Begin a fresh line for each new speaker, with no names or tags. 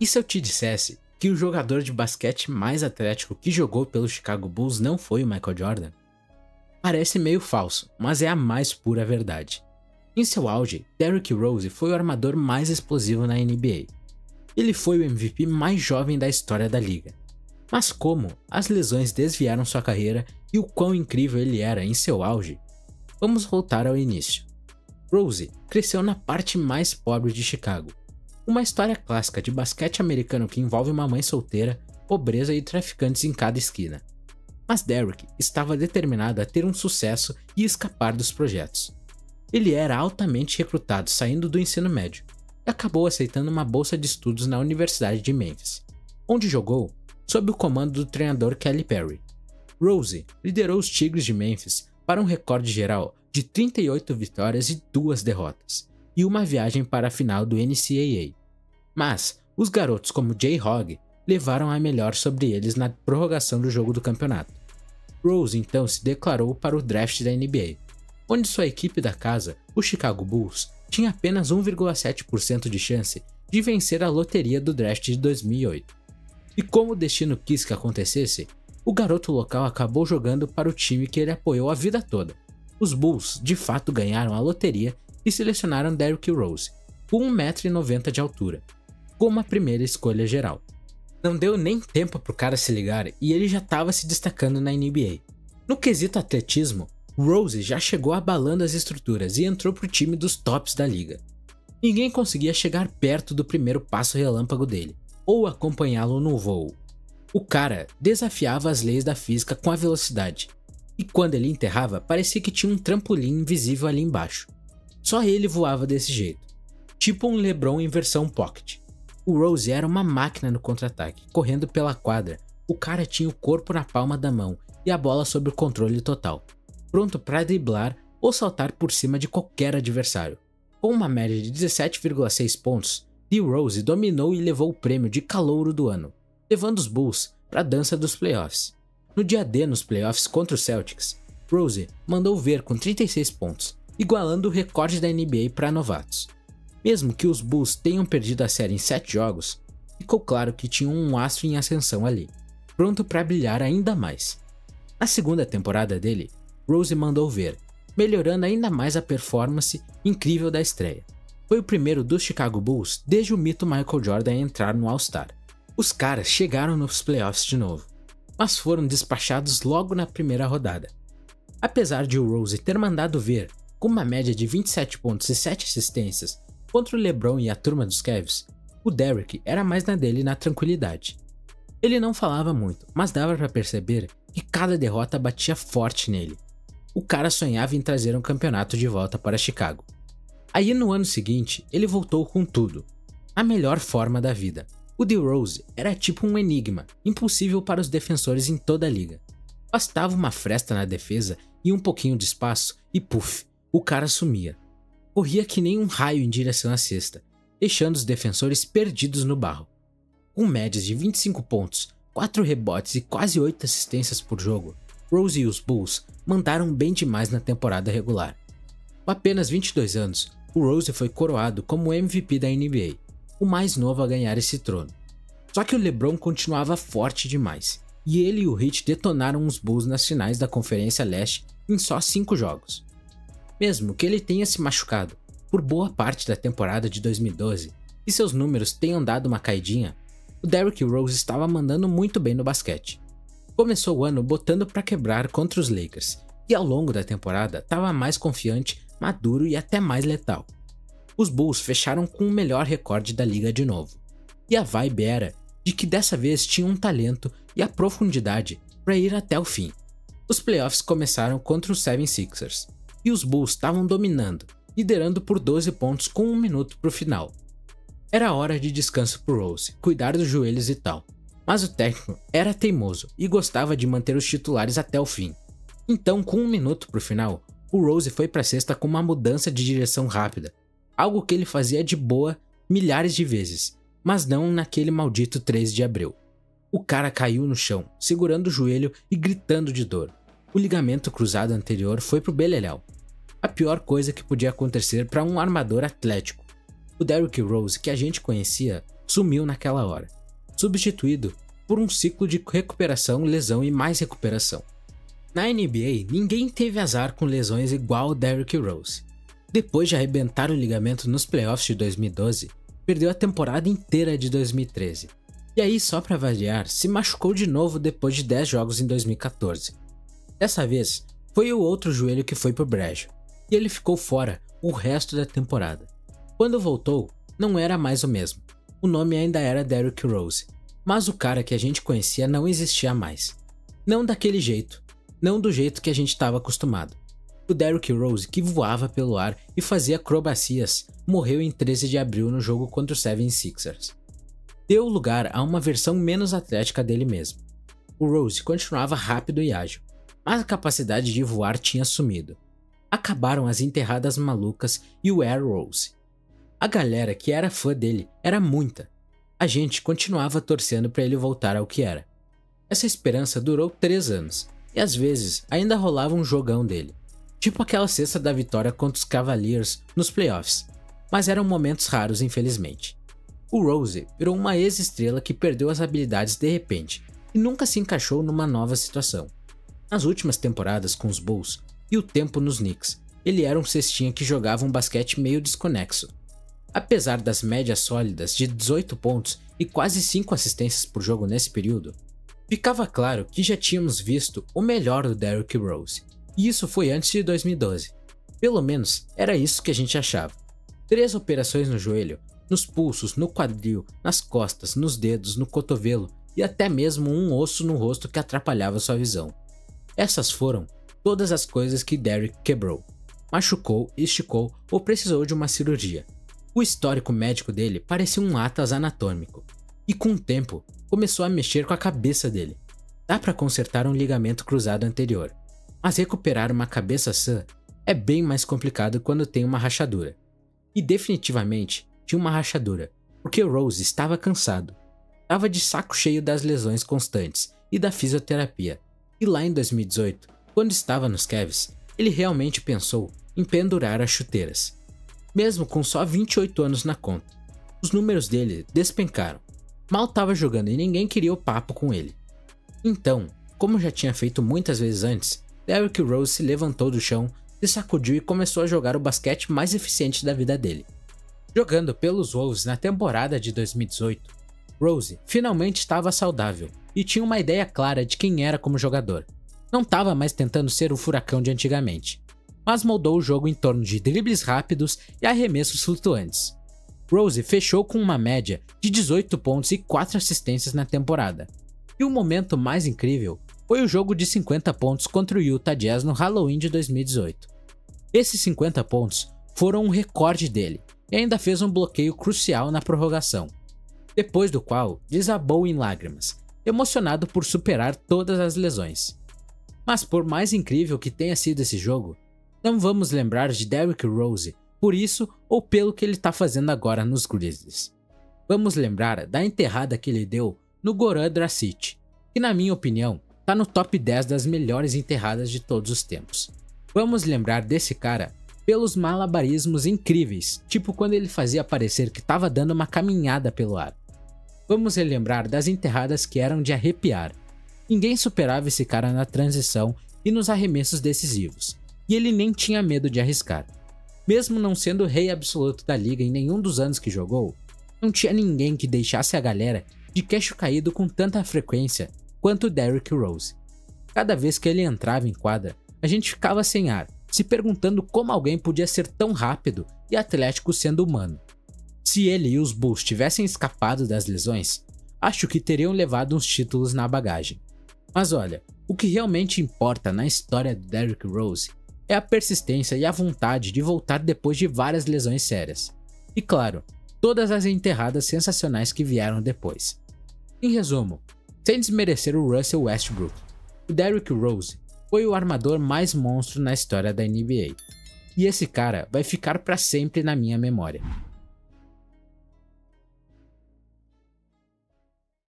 E se eu te dissesse que o jogador de basquete mais atlético que jogou pelo Chicago Bulls não foi o Michael Jordan? Parece meio falso, mas é a mais pura verdade. Em seu auge, Derrick Rose foi o armador mais explosivo na NBA. Ele foi o MVP mais jovem da história da liga. Mas como as lesões desviaram sua carreira e o quão incrível ele era em seu auge? Vamos voltar ao início. Rose cresceu na parte mais pobre de Chicago. Uma história clássica de basquete americano que envolve uma mãe solteira, pobreza e traficantes em cada esquina. Mas Derrick estava determinado a ter um sucesso e escapar dos projetos. Ele era altamente recrutado saindo do ensino médio e acabou aceitando uma bolsa de estudos na Universidade de Memphis, onde jogou sob o comando do treinador Kelly Perry. Rose liderou os Tigres de Memphis para um recorde geral de 38 vitórias e 2 derrotas, e uma viagem para a final do NCAA. Mas os garotos como Jay Hogg levaram a melhor sobre eles na prorrogação do jogo do campeonato. Rose então se declarou para o draft da NBA, onde sua equipe da casa, o Chicago Bulls, tinha apenas 1,7% de chance de vencer a loteria do draft de 2008. E como o destino quis que acontecesse, o garoto local acabou jogando para o time que ele apoiou a vida toda. Os Bulls de fato ganharam a loteria e selecionaram Derrick Rose, com 1,90 m de altura, como a primeira escolha geral. Não deu nem tempo pro cara se ligar e ele já estava se destacando na NBA. No quesito atletismo, Rose já chegou abalando as estruturas e entrou pro time dos tops da liga. Ninguém conseguia chegar perto do primeiro passo relâmpago dele, ou acompanhá-lo no voo. O cara desafiava as leis da física com a velocidade, e quando ele enterrava parecia que tinha um trampolim invisível ali embaixo. Só ele voava desse jeito, tipo um LeBron em versão pocket. O Rose era uma máquina no contra-ataque, correndo pela quadra. O cara tinha o corpo na palma da mão e a bola sob o controle total, pronto para driblar ou saltar por cima de qualquer adversário. Com uma média de 17,6 pontos, D. Rose dominou e levou o prêmio de calouro do ano, levando os Bulls para a dança dos playoffs. No dia D nos playoffs contra os Celtics, Rose mandou ver com 36 pontos, igualando o recorde da NBA para novatos. Mesmo que os Bulls tenham perdido a série em 7 jogos, ficou claro que tinham um astro em ascensão ali, pronto para brilhar ainda mais. Na segunda temporada dele, Rose mandou ver, melhorando ainda mais a performance incrível da estreia. Foi o primeiro dos Chicago Bulls desde o mito Michael Jordan entrar no All-Star. Os caras chegaram nos playoffs de novo, mas foram despachados logo na primeira rodada. Apesar de o Rose ter mandado ver, com uma média de 27 pontos e 7 assistências contra o LeBron e a turma dos Cavs, o Derrick era mais na dele na tranquilidade. Ele não falava muito, mas dava para perceber que cada derrota batia forte nele. O cara sonhava em trazer um campeonato de volta para Chicago. Aí no ano seguinte, ele voltou com tudo. A melhor forma da vida. O D. Rose era tipo um enigma, impossível para os defensores em toda a liga. Bastava uma fresta na defesa e um pouquinho de espaço e puf, o cara sumia. Corria que nem um raio em direção à cesta, deixando os defensores perdidos no barro. Com médias de 25 pontos, 4 rebotes e quase 8 assistências por jogo, Rose e os Bulls mandaram bem demais na temporada regular. Com apenas 22 anos, o Rose foi coroado como MVP da NBA, o mais novo a ganhar esse trono. Só que o LeBron continuava forte demais, e ele e o Heat detonaram os Bulls nas finais da Conferência Leste em só 5 jogos. Mesmo que ele tenha se machucado por boa parte da temporada de 2012 e seus números tenham dado uma caidinha, o Derrick Rose estava mandando muito bem no basquete. Começou o ano botando para quebrar contra os Lakers, e ao longo da temporada estava mais confiante, maduro e até mais letal. Os Bulls fecharam com o melhor recorde da liga de novo, e a vibe era de que dessa vez tinham um talento e a profundidade para ir até o fim. Os playoffs começaram contra os 76ers, e os Bulls estavam dominando, liderando por 12 pontos com 1 minuto para o final. Era hora de descanso pro Rose, cuidar dos joelhos e tal, mas o técnico era teimoso e gostava de manter os titulares até o fim. Então, com 1 minuto pro final, o Rose foi pra cesta com uma mudança de direção rápida, algo que ele fazia de boa milhares de vezes, mas não naquele maldito 3 de abril. O cara caiu no chão, segurando o joelho e gritando de dor. O ligamento cruzado anterior foi pro beleléu. A pior coisa que podia acontecer para um armador atlético. O Derrick Rose que a gente conhecia sumiu naquela hora, substituído por um ciclo de recuperação, lesão e mais recuperação. Na NBA, ninguém teve azar com lesões igual o Derrick Rose. Depois de arrebentar o ligamento nos playoffs de 2012, perdeu a temporada inteira de 2013. E aí, só pra variar, se machucou de novo depois de 10 jogos em 2014. Dessa vez, foi o outro joelho que foi pro brejo, e ele ficou fora o resto da temporada. Quando voltou, não era mais o mesmo. O nome ainda era Derrick Rose, mas o cara que a gente conhecia não existia mais. Não daquele jeito, não do jeito que a gente estava acostumado. O Derrick Rose, que voava pelo ar e fazia acrobacias, morreu em 13 de abril no jogo contra o 76ers. Deu lugar a uma versão menos atlética dele mesmo. O Rose continuava rápido e ágil, mas a capacidade de voar tinha sumido. Acabaram as enterradas malucas e o Air Rose. A galera que era fã dele era muita. A gente continuava torcendo para ele voltar ao que era. Essa esperança durou 3 anos, e às vezes ainda rolava um jogão dele, tipo aquela cesta da vitória contra os Cavaliers nos playoffs, mas eram momentos raros, infelizmente. O Rose virou uma ex-estrela que perdeu as habilidades de repente e nunca se encaixou numa nova situação. Nas últimas temporadas com os Bulls e o tempo nos Knicks, ele era um cestinha que jogava um basquete meio desconexo. Apesar das médias sólidas de 18 pontos e quase 5 assistências por jogo nesse período, ficava claro que já tínhamos visto o melhor do Derrick Rose, e isso foi antes de 2012. Pelo menos era isso que a gente achava. 3 operações no joelho, nos pulsos, no quadril, nas costas, nos dedos, no cotovelo e até mesmo um osso no rosto que atrapalhava sua visão. Essas foram todas as coisas que Derrick quebrou, machucou, esticou ou precisou de uma cirurgia. O histórico médico dele parecia um atlas anatômico, e com o tempo começou a mexer com a cabeça dele. Dá para consertar um ligamento cruzado anterior, mas recuperar uma cabeça sã é bem mais complicado quando tem uma rachadura. E definitivamente tinha uma rachadura, porque Rose estava cansado. Estava de saco cheio das lesões constantes e da fisioterapia. E lá em 2018, quando estava nos Cavs, ele realmente pensou em pendurar as chuteiras. Mesmo com só 28 anos na conta, os números dele despencaram. Mal estava jogando e ninguém queria o papo com ele. Então, como já tinha feito muitas vezes antes, Derrick Rose se levantou do chão, se sacudiu e começou a jogar o basquete mais eficiente da vida dele. Jogando pelos Wolves na temporada de 2018, Rose finalmente estava saudável e tinha uma ideia clara de quem era como jogador. Não estava mais tentando ser o furacão de antigamente, mas moldou o jogo em torno de dribles rápidos e arremessos flutuantes. Rose fechou com uma média de 18 pontos e 4 assistências na temporada. E o momento mais incrível foi o jogo de 50 pontos contra o Utah Jazz no Halloween de 2018. Esses 50 pontos foram um recorde dele e ainda fez um bloqueio crucial na prorrogação, depois do qual desabou em lágrimas, emocionado por superar todas as lesões. Mas por mais incrível que tenha sido esse jogo, não vamos lembrar de Derrick Rose por isso ou pelo que ele está fazendo agora nos Grizzlies. Vamos lembrar da enterrada que ele deu no Goran Dragic, que na minha opinião está no top 10 das melhores enterradas de todos os tempos. Vamos lembrar desse cara pelos malabarismos incríveis, tipo quando ele fazia parecer que estava dando uma caminhada pelo ar. Vamos relembrar das enterradas que eram de arrepiar. Ninguém superava esse cara na transição e nos arremessos decisivos, e ele nem tinha medo de arriscar. Mesmo não sendo o rei absoluto da liga em nenhum dos anos que jogou, não tinha ninguém que deixasse a galera de queixo caído com tanta frequência quanto Derrick Rose. Cada vez que ele entrava em quadra, a gente ficava sem ar, se perguntando como alguém podia ser tão rápido e atlético sendo humano. Se ele e os Bulls tivessem escapado das lesões, acho que teriam levado uns títulos na bagagem. Mas olha, o que realmente importa na história do Derrick Rose é a persistência e a vontade de voltar depois de várias lesões sérias. E claro, todas as enterradas sensacionais que vieram depois. Em resumo, sem desmerecer o Russell Westbrook, o Derrick Rose foi o armador mais monstro na história da NBA. E esse cara vai ficar para sempre na minha memória.